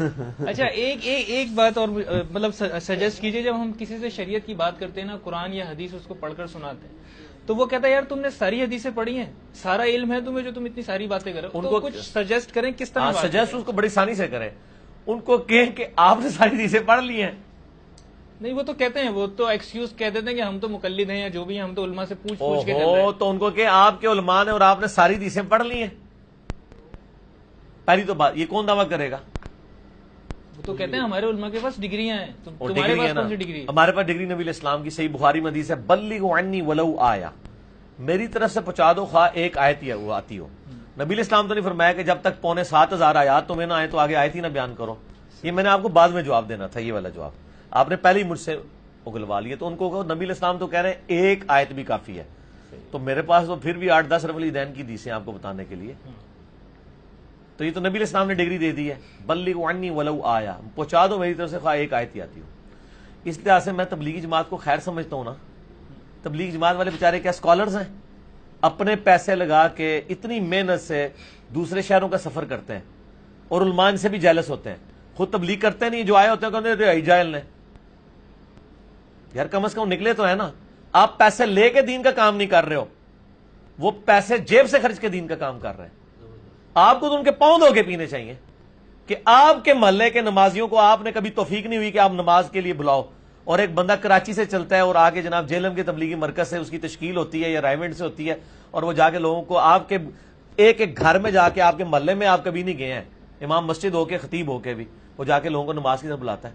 اچھا ایک بات اور مطلب سجیسٹ کیجئے، جب ہم کسی سے شریعت کی بات کرتے ہیں نا، قرآن یا حدیث اس کو پڑھ کر سناتے ہیں تو وہ کہتا ہے یار تم نے ساری حدیثیں پڑھی ہیں، سارا علم ہے تمہیں جو تم اتنی ساری باتیں کرو، ان کو کچھ سجیسٹ کریں کس طرح سجیسٹ اس کو بڑی آسانی سے کریں، ان کو کہیں کہ آپ نے ساری حدیثیں پڑھ لی ہیں. نہیں وہ تو کہتے ہیں، وہ تو ایکسکیوز کہہ دیتے ہیں کہ ہم تو مقلد ہیں یا جو بھی ہیں، ہم تو علماء سے پوچھ کے چل رہے ہیں. تو ان کو کہ آپ کے علماء نے اور آپ نے ساری حدیثیں پڑھ لی ہیں. پہلی تو بات یہ کون دعویٰ کرے گا؟ وہ تو کہتے ہیں ہمارے علماء کے پاس ڈگریاں ہیں، تمہارے پاس کون سی ڈگری ہے؟ ہمارے پاس ڈگری نبی الاسلام کی صحیح بخاری میں حدیث ہے، بلغوا عنی ولو آیا، میری طرف سے پہنچا دو خواہ ایک آیت ہی وہ آتی ہو. نبی الاسلام تو نہیں فرمایا کہ جب تک 7,500 آیات تمہیں نہ آئے تو آگے آیت ہی نہ بیان کرو. یہ میں نے آپ کو بعد میں جواب دینا تھا، یہ والا جواب آپ نے پہلے ہی مجھ سے اگلوا لیے. تو ان کو نبی الاسلام تو کہہ رہے ہیں ایک آیت بھی کافی ہے. تو میرے پاس تو پھر بھی 8-10 رفع الیدین کی حدیثیں آپ کو بتانے کے لیے. تو یہ تو نبی الاسلام نے ڈگری دے دی ہے، بلغوا عنی ولو آیا، پہنچا دو میری طرف سے خواہ ایک آیت ہی آتی ہو. اس لحاظ سے میں تبلیغی جماعت کو خیر سمجھتا ہوں نا. تبلیغی جماعت والے بیچارے کیا اسکالرز ہیں، اپنے پیسے لگا کے اتنی محنت سے دوسرے شہروں کا سفر کرتے ہیں اور علماء سے بھی جیلس ہوتے ہیں. خود تبلیغ کرتے نہیں، جو آئے ہوتے ہیں کہتے ہیں جاہل نے. یار کم از کم نکلے تو ہے نا. آپ پیسے لے کے دین کا کام نہیں کر رہے ہو، وہ پیسے جیب سے خرچ کے دین کا کام کر رہے ہیں. آپ کو تو ان کے پاؤں دھو کے پینے چاہیے کہ آپ کے محلے کے نمازیوں کو آپ نے کبھی توفیق نہیں ہوئی کہ آپ نماز کے لیے بلاؤ، اور ایک بندہ کراچی سے چلتا ہے اور آگے جناب جیلم کے تبلیغی مرکز سے اس کی تشکیل ہوتی ہے یا رائمنڈ سے ہوتی ہے، اور وہ جا کے لوگوں کو آپ کے ایک ایک گھر میں جا کے آپ کے محلے میں آپ کبھی نہیں گئے ہیں، امام مسجد ہو کے خطیب ہو کے بھی وہ جا کے لوگوں کو نماز کی طرف بلاتا ہے.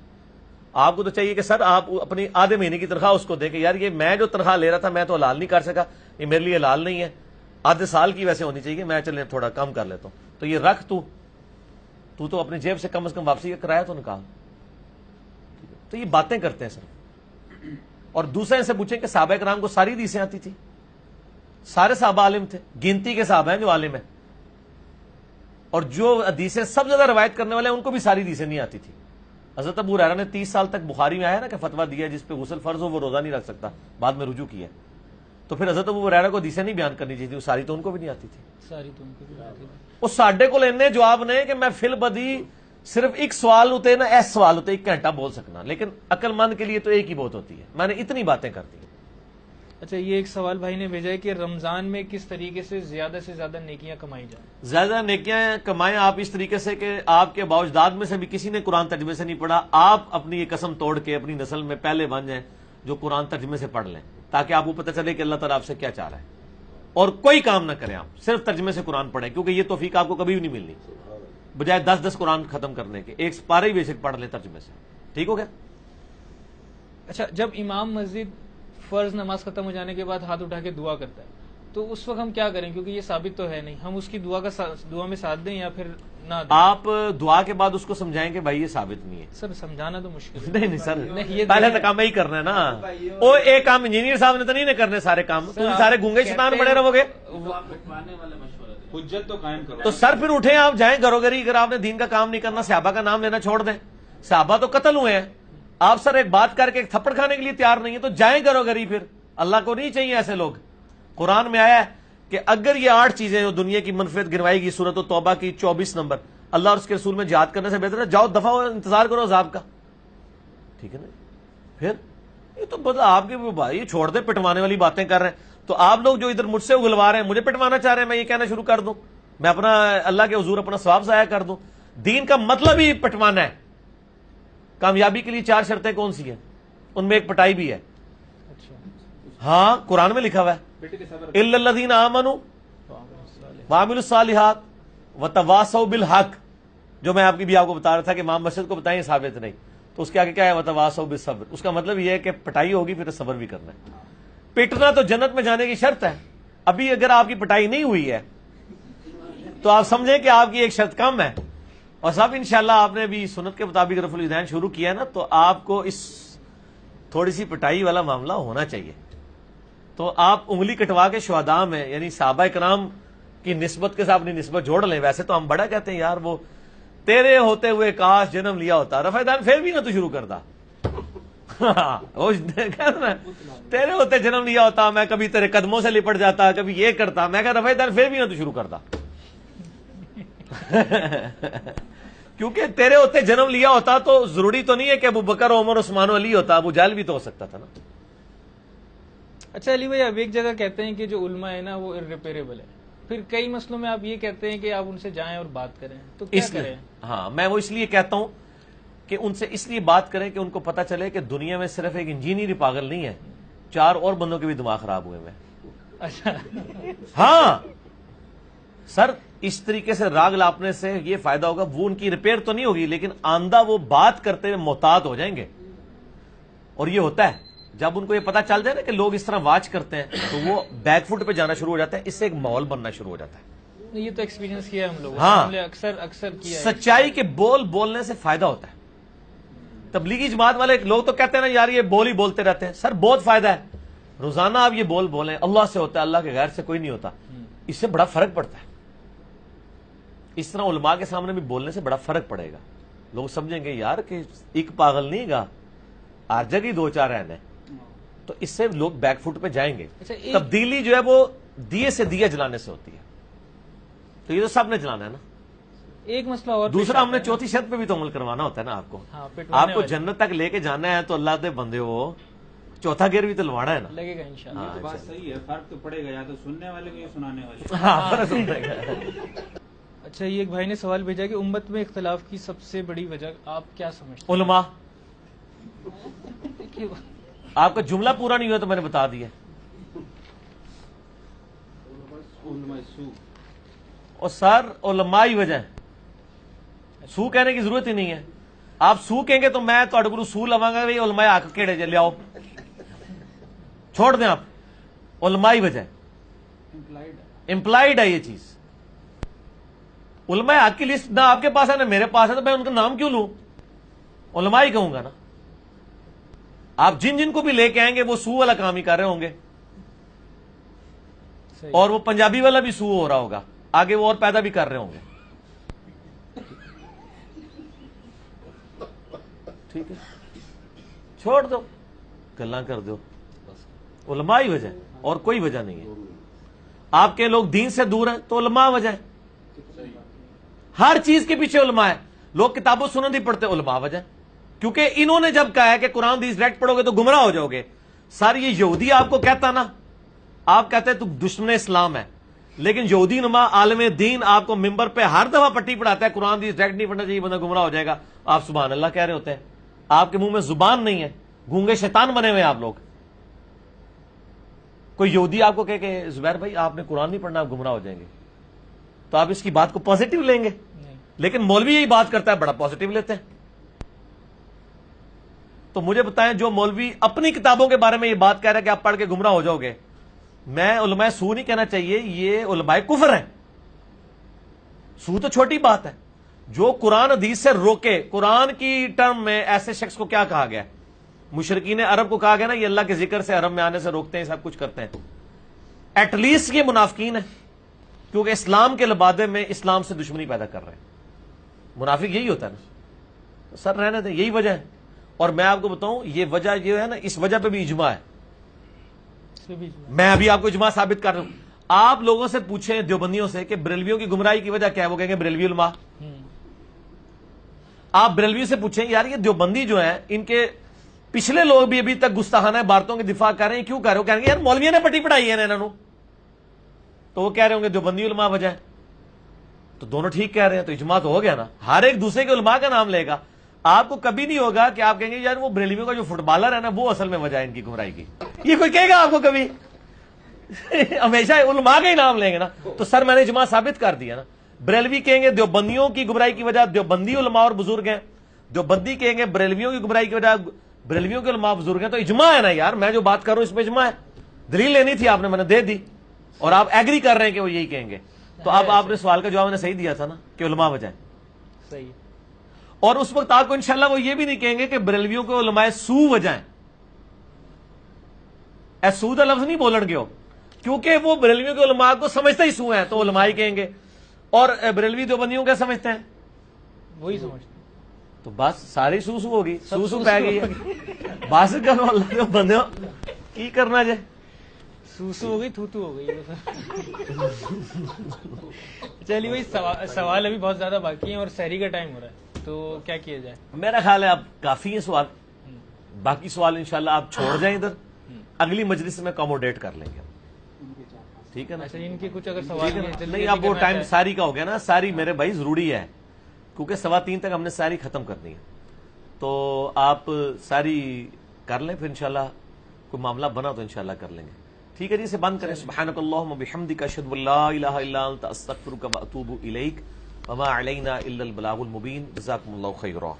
آپ کو تو چاہیے کہ سر آپ اپنی آدھے مہینے کی تنخواہ اس کو دیں کہ یار یہ میں جو تنخواہ لے رہا تھا میں تو حلال نہیں کر سکا، یہ میرے لیے حلال نہیں ہے، آدھے سال کی ویسے ہونی چاہیے، میں چلے تھوڑا کم کر لیتا ہوں. تو یہ رکھ تو اپنی جیب سے کم از کم واپسی کا کرایہ تو نکال. تو یہ باتیں کرتے ہیں سر. اور دوسرے سے پوچھیں کہ صحابہ کرام کو ساری حدیثیں آتی تھی؟ سارے صحابہ عالم تھے، گنتی کے صحابہ ہیں جو عالم ہیں، اور جو حدیثیں سب زیادہ روایت کرنے والے ہیں ان کو بھی ساری حدیثیں نہیں آتی تھی. حضرت ابو ہریرہ نے 30 سال تک بخاری میں آیا نا کہ فتویٰ دیا جس پہ غسل فرض ہو وہ روزہ نہیں رکھ سکتا، بعد میں رجوع کیا. تو پھر حضرت ابو ہریرہ کو حدیثیں نہیں بیان کرنی چاہیے تھی، وہ ساری تو ان کو بھی نہیں آتی تھی. ساری تو ان کو بھی آتی تھی. وہ ساڈے کو لینے جواب نے کہ میں فل بدی صرف ایک سوال ہوتے نا، ایس سوال ہوتے 1 گھنٹہ بول سکنا، لیکن عقل مند کے لیے تو ایک ہی بہت ہوتی ہے. میں نے اتنی باتیں کر دی. اچھا یہ ایک سوال بھائی نے بھیجا ہے کہ رمضان میں کس طریقے سے زیادہ نیکیاں کمائی جائیں؟ زیادہ نیکیاں کمائیں آپ اس طریقے سے کہ آپ کے باوجداد میں سے بھی کسی نے قرآن ترجمے سے نہیں پڑھا، آپ اپنی یہ قسم توڑ کے اپنی نسل میں پہلے بن جائیں جو قرآن ترجمے سے پڑھ لیں، تاکہ آپ کو پتہ چلے کہ اللہ تعالیٰ آپ سے کیا چاہ رہا ہے. اور کوئی کام نہ کریں، آپ صرف ترجمے سے قرآن پڑھیں، کیونکہ یہ توفیق آپ کو کبھی بھی نہیں ملنی. بجائے 10 قرآن ختم کرنے کے 1 پارہ ہی بیسک پڑھ لیں ترجمے سے. ٹھیک ہو گیا؟ اچھا جب امام مسجد فرض نماز ختم ہو جانے کے بعد ہاتھ اٹھا کے دعا کرتا ہے تو اس وقت ہم کیا کریں؟ کیونکہ یہ ثابت تو ہے نہیں، ہم اس کی دعا میں ساتھ دیں یا پھر نہ دیں؟ آپ دعا کے بعد اس کو سمجھائیں کہ بھائی یہ ثابت نہیں ہے. سر سمجھانا تو مشکل نہیں سر، پہلے تو کام ہی کرنا ہے نا. وہ ایک کام انجینئر صاحب نے تو نہیں کرنے سارے کام، تم سارے گونگے شیطان بڑے رہو گے. حجت تو قائم کرو. تو سر پھر اٹھیں آپ جائیں گھروں گھری. اگر آپ نے دین کا کام نہیں کرنا، صحابہ کا نام لینا چھوڑ دیں. صحابہ تو قتل ہوئے ہیں، آپ سر ایک بات کر کے ایک تھپڑ کھانے کے لیے تیار نہیں ہے تو جائیں گھروں گھری. پھر اللہ کو نہیں چاہیے ایسے لوگ. قرآن میں آیا ہے کہ اگر یہ 8 چیزیں جو دنیا کی منفعت گنوائی گی، سورۃ التوبہ کی 24 نمبر، اللہ اور اس کے رسول میں جہاد کرنے سے بہتر ہے جاؤ دفعہ ہو، انتظار کرو عذاب کا. ٹھیک ہے نا؟ پھر یہ تو بس آپ کے بھائی چھوڑ دیں، پٹوانے والی باتیں کر رہے ہیں. تو آپ لوگ جو ادھر مجھ سے اگلوا رہے ہیں، مجھے پٹوانا چاہ رہے ہیں، میں یہ کہنا شروع کر دوں، میں اپنا اللہ کے حضور اپنا ثواب ضائع کر دوں. دین کا مطلب ہی پٹوانا ہے. کامیابی کے لیے 4 شرطیں کون سی ہیں؟ ان میں ایک پٹائی بھی ہے. ہاں قرآن میں لکھا ہوا ہے الا الذین آمنوا وعملوا الصالحات وتواصوا بالحق، جو میں آپ کو بتا رہا تھا کہ امام مسجد کو بتائیں ثابت نہیں. تو اس کے آگے کیا ہے؟ وتواصوا بالصبر. اس کا مطلب یہ ہے کہ پٹائی ہوگی پھر صبر بھی کرنا ہے. پیٹنا تو جنت میں جانے کی شرط ہے. ابھی اگر آپ کی پٹائی نہیں ہوئی ہے تو آپ سمجھیں کہ آپ کی ایک شرط کم ہے. اور صاحب انشاءاللہ آپ نے بھی سنت کے مطابق رفع الیدین شروع کیا ہے نا، تو آپ کو اس تھوڑی سی پٹائی والا معاملہ ہونا چاہیے. تو آپ انگلی کٹوا کے شہداء میں یعنی صحابہ کرام کی نسبت کے ساتھ اپنی نسبت جوڑ لیں. ویسے تو ہم بڑا کہتے ہیں یار وہ تیرے ہوتے ہوئے کاش جنم لیا ہوتا، رفع الیدین پھر بھی نہ تو شروع کرتا. تیرے ہوتے جنم لیا ہوتا، میں کبھی تیرے قدموں سے لپٹ جاتا، کبھی یہ کرتا. میں کہا رفع الیدین پھر بھی نہ تو شروع کرتا. کیونکہ تیرے ہوتے جنم لیا ہوتا تو ضروری تو نہیں ہے کہ ابو بکر عمر عثمان و علی ہوتا, ابو جہل بھی تو ہو سکتا تھا نا. اچھا علی بھائی, اب ایک جگہ کہتے ہیں کہ جو علماء ہے نا وہ irreparable ہے, پھر کئی مسئلوں میں آپ یہ کہتے ہیں کہ آپ ان سے جائیں اور بات کریں, تو کیا کریں؟ ہاں, میں وہ اس لیے کہتا ہوں کہ ان سے اس لیے بات کریں کہ ان کو پتا چلے کہ دنیا میں صرف ایک انجینئر ہی پاگل نہیں ہے, 4 اور بندوں کے بھی دماغ خراب ہوئے ہیں. اچھا ہاں سر, اس طریقے سے راگ لاپنے سے یہ فائدہ ہوگا, وہ ان کی ریپیئر تو نہیں ہوگی لیکن آندہ وہ بات کرتے ہوئے محتاط ہو جائیں گے. اور یہ ہوتا ہے جب ان کو یہ پتا چل جائے نا کہ لوگ اس طرح واچ کرتے ہیں تو وہ بیک فٹ پہ جانا شروع ہو جاتا ہے, اس سے ایک ماحول بننا شروع ہو جاتا ہے. یہ تو ایکسپیرینس کیا ہے ہم لوگوں, ہاں, ہم نے اکثر کیا ہے. سچائی کے بولنے سے فائدہ ہوتا ہے. تبلیغی جماعت والے لوگ تو کہتے ہیں نا یار یہ بول ہی بولتے رہتے ہیں, سر بہت فائدہ ہے. روزانہ آپ یہ بولیں اللہ سے ہوتا ہے, اللہ کے غیر سے کوئی نہیں ہوتا, اس سے بڑا فرق پڑتا ہے. اس طرح علماء کے سامنے بھی بولنے سے بڑا فرق پڑے گا. لوگ سمجھیں گے یار کہ ایک پاگل نہیں گا, ہر جگہ 2-4 رہنے, تو اس سے لوگ بیک فٹ پہ جائیں گے. تبدیلی جو ہے وہ دیے سے دیا جلانے سے ہوتی ہے, تو یہ تو سب نے جلانا ہے نا. ایک مسئلہ اور, دوسرا ہم نے چوتھی شرط پہ بھی تو عمل کروانا ہوتا ہے نا آپ کو. آپ کو جنت تک لے کے جانا ہے تو اللہ دے بندے ہو, چوتھا گیئر بھی تو لوانا ہے نا. لگے گا انشاءاللہ. بات صحیح ہے, فرق تو پڑے گا یا تو سننے والے کو یا سنانے والے. ہاں فرق پڑے گا. اچھا, یہ ایک بھائی نے سوال بھیجا کہ امت میں اختلاف کی سب سے بڑی وجہ آپ کیا سمجھتے ہیں؟ علماء. آپ کا جملہ پورا نہیں ہوا تو میں نے بتا دیا. اور سر علماء ہی وجہ ہے, سو کہنے کی ضرورت ہی نہیں ہے. آپ سو کہیں گے تو میں تو کو سو لواں گا, بھائی علماء آک کیڑے لے آؤ, چھوڑ دیں آپ. علماء ہی وجہ ہے, امپلائڈ ہے یہ چیز. علماء حق کی لسٹ نہ آپ کے پاس ہے نہ میرے پاس ہے, تو میں ان کا نام کیوں لوں؟ علماء ہی کہوں گا نا. آپ جن جن کو بھی لے کے آئیں گے وہ سو والا کام ہی کر رہے ہوں گے, اور وہ پنجابی والا بھی سو ہو رہا ہوگا, آگے وہ اور پیدا بھی کر رہے ہوں گے. ٹھیک ہے, چھوڑ دو, گلاں کر دو. علماء ہی وجہ ہے اور کوئی وجہ نہیں ہے. آپ کے لوگ دین سے دور ہیں تو علماء وجہ ہے. ہر چیز کے پیچھے علماء ہے. لوگ کتابوں سنن نہیں پڑھتے, علماء وجہ ہے. کیونکہ انہوں نے جب کہا ہے کہ قرآن حدیث ڈائریکٹ پڑھو گے تو گمراہ ہو جاؤ گے. سر یہ یہودی آپ کو کہتا نا, آپ کہتے ہیں تو دشمن اسلام ہے, لیکن یہودی نما عالم دین آپ کو ممبر پہ ہر دفعہ پٹی پڑھاتا ہے قرآن حدیث ڈائریکٹ نہیں پڑھنا چاہیے, بندہ گمراہ ہو جائے گا. آپ سبحان اللہ کہہ رہے ہوتے ہیں, آپ کے منہ میں زبان نہیں ہے, گونگے شیطان بنے ہوئے ہیں آپ لوگ. کوئی یہودی آپ کو کہے کہ زبیر بھائی آپ نے قرآن نہیں پڑھنا, آپ گمراہ ہو جائیں گے, تو آپ اس کی بات کو پازیٹو لیں گے. لیکن مولوی یہی بات کرتا ہے, بڑا پازیٹو لیتے ہیں. تو مجھے بتائیں جو مولوی اپنی کتابوں کے بارے میں یہ بات کہہ رہا ہے کہ آپ پڑھ کے گمراہ ہو جاؤ گے, میں علماء سو نہیں کہنا چاہیے, یہ علماء کفر ہیں. سو تو چھوٹی بات ہے. جو قرآن حدیث سے روکے, قرآن کی ٹرم میں ایسے شخص کو کیا کہا گیا؟ مشرکین عرب کو کہا گیا نا یہ اللہ کے ذکر سے حرم میں آنے سے روکتے ہیں, سب کچھ کرتے ہیں. ایٹ لیسٹ یہ منافقین ہیں, کیونکہ اسلام کے لبادے میں اسلام سے دشمنی پیدا کر رہے ہیں. منافق یہی ہوتا ہے نا. سر رہنے دیں, یہی وجہ ہے. اور میں آپ کو بتاؤں یہ وجہ یہ ہے نا, اس وجہ پہ بھی اجماع ہے. میں ابھی آپ کو اجماع ثابت کر رہا ہوں. آپ لوگوں سے پوچھیں دیوبندیوں سے کہ بریلویوں کی گمراہی کی وجہ کیا ہے, وہ کہیں گے بریلوی علماء. آپ بریلویوں سے پوچھیں یار یہ دیوبندی جو ہیں ان کے پچھلے لوگ بھی ابھی تک گستاخانہ باتوں کے دفاع کر رہے ہیں, کیوں کر رہے ہو؟ کہیں گے یار مولویوں نے پٹی پڑھائی ہے انہوں, تو وہ کہہ رہے ہوں گے دیوبندی علماء وجہ ہے. تو دونوں ٹھیک کہہ رہے ہیں, تو اجماع تو ہو گیا نا. ہر ایک دوسرے کے علماء کا نام لے گا. آپ کو کبھی نہیں ہوگا کہ آپ کہیں گے یار وہ بریلویوں کا جو فٹ بالر ہے نا وہ اصل میں وجہ ہے ان کی گمراہی کی. یہ کوئی کہے گا آپ کو کبھی؟ ہمیشہ علماء کا ہی نام لیں گے نا. تو سر میں نے اجماع ثابت کر دیا نا. بریلوی کہیں گے دیوبندیوں کی گمراہی کی وجہ دیوبندی علماء اور بزرگ ہیں, دیوبندی کہیں گے بریلویوں کی گمراہی کی وجہ بریلویوں کے علماء بزرگ ہیں. تو اجماع ہے نا یار, میں جو بات کر رہا ہوں اس میں اجماع ہے. دلیل لینی تھی آپ نے, میں نے دے دی, اور آپ ایگری کر رہے ہیں کہ وہ یہی کہیں گے. تو اب آپ نے سوال کا جواب میں نے صحیح دیا تھا نا کہ علماء وجہ ہے. صحیح. اور اس وقت آپ کو انشاءاللہ وہ یہ بھی نہیں کہیں گے کہ بریلویوں کے علماء سو وجہ ہیں. اے سو کا لفظ نہیں بولن گے ہو, کیونکہ وہ بریلویوں کے علماء کو سمجھتے ہی سو ہیں, تو علماء ہی کہیں گے. اور بریلوی دیوبندیوں کیا سمجھتے ہیں؟ وہی سمجھتے ہیں. تو بس ساری سو سو ہوگی, سو سو پہ گئی ہے. بس کرو اللہ کے بندے کی کرنا جائے, سوسو ہو گئی, تھو ہو گئی. چلیے بھائی سوال ابھی بہت زیادہ باقی ہیں اور سحری کا ٹائم ہو رہا ہے تو کیا کیا جائے؟ میرا خیال ہے اب کافی ہیں سوال، باقی سوال انشاءاللہ آپ چھوڑ جائیں ادھر، اگلی مجلس میں اکوموڈیٹ کر لیں گے، ٹھیک ہے نا؟ اچھا ان کے کچھ اگر سوال نہیں اب وہ ٹائم ساری کا ہو گیا نا، ساری میرے بھائی ضروری ہے کیونکہ 3:15 تک ہم نے ساری ختم کرنی ہے، تو آپ ساری کر لیں، پھر انشاءاللہ کوئی معاملہ بنا تو انشاءاللہ کر لیں گے، ٹھیک ہے جی؟ اسے بند کریں۔ سبحانک اللہم وبحمدک اشہد ان لا الہ الا انت استغفرک واتوب الیک وما علینا الا البلاغ المبین۔ جزاکم اللہ خیرا۔